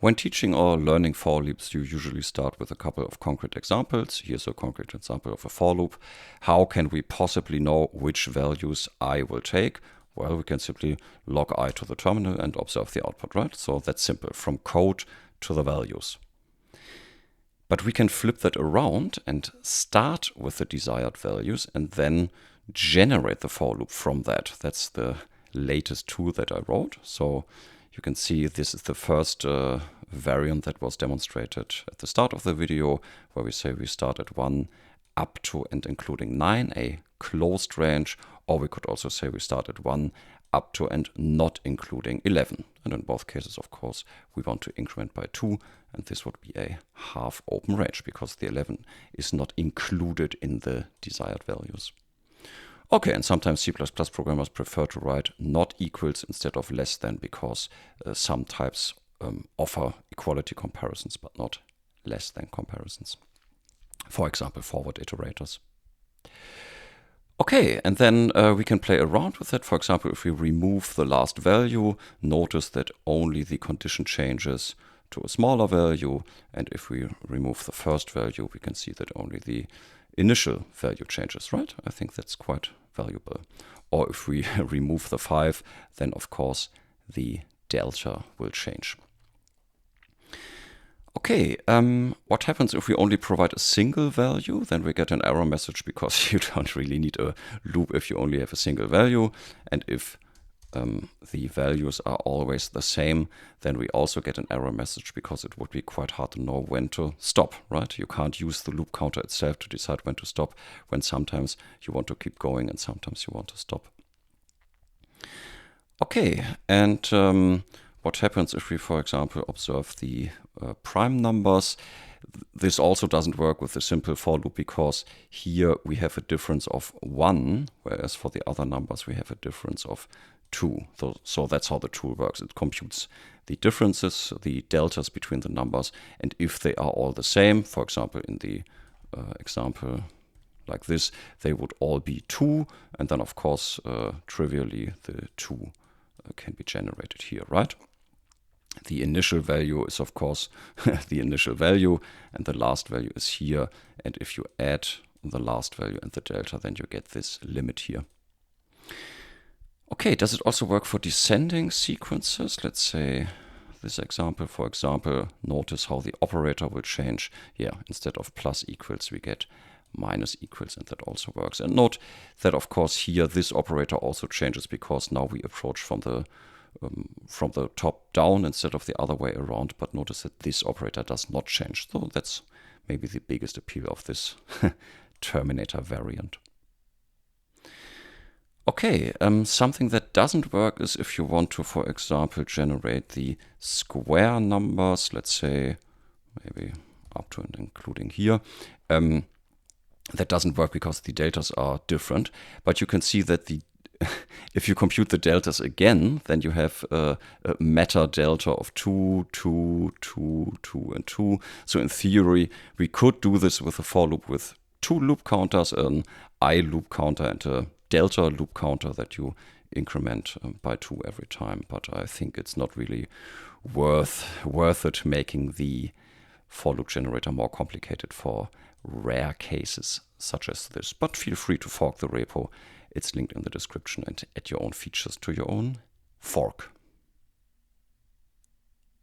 When teaching or learning for loops, you usually start with a couple of concrete examples. Here's a concrete example of a for loop. How can we possibly know which values I will take? Well, we can simply log I to the terminal and observe the output, right? So that's simple, from code to the values. But we can flip that around and start with the desired values and then generate the for loop from that. That's the latest tool that I wrote. So you can see this is the first variant that was demonstrated at the start of the video, where we say we start at 1 up to and including 9, a closed range, or we could also say we start at 1 up to and not including 11. And in both cases, of course, we want to increment by 2, and this would be a half open range because the 11 is not included in the desired values. Okay, and sometimes C++ programmers prefer to write not equals instead of less than because some types offer equality comparisons but not less than comparisons. For example, forward iterators. Okay, and then we can play around with it. For example, if we remove the last value, notice that only the condition changes to a smaller value. And if we remove the first value, we can see that only the initial value changes, right? I think that's quite valuable. Or if we remove the 5, then of course the delta will change. Okay, what happens if we only provide a single value? Then we get an error message because you don't really need a loop if you only have a single value. And if the values are always the same, then we also get an error message because it would be quite hard to know when to stop, right? You can't use the loop counter itself to decide when to stop, when sometimes you want to keep going and sometimes you want to stop. Okay, and what happens if we, for example, observe the prime numbers? This also doesn't work with the simple for loop because here we have a difference of 1, whereas for the other numbers we have a difference of 2. So that's how the tool works. It computes the differences, the deltas between the numbers, and if they are all the same, for example, in the example like this, they would all be 2, and then of course, trivially, the 2 can be generated here, right? The initial value is, of course, the initial value, and the last value is here. And if you add the last value and the delta, then you get this limit here. Okay, does it also work for descending sequences? Let's say this example, for example, notice how the operator will change. Yeah, instead of plus equals, we get minus equals, and that also works. And note that, of course, here this operator also changes because now we approach from the top down instead of the other way around, but notice that this operator does not change. So that's maybe the biggest appeal of this Terminator variant. Okay, something that doesn't work is if you want to, for example, generate the square numbers, let's say maybe up to and including here. That doesn't work because the deltas are different, but you can see that if you compute the deltas again, then you have a meta delta of 2, 2, 2, 2, and 2. So in theory, we could do this with a for loop with 2 loop counters, an I loop counter and a delta loop counter that you increment by 2 every time. But I think it's not really worth it making the for loop generator more complicated for rare cases such as this. But feel free to fork the repo. It's linked in the description, and add your own features to your own fork.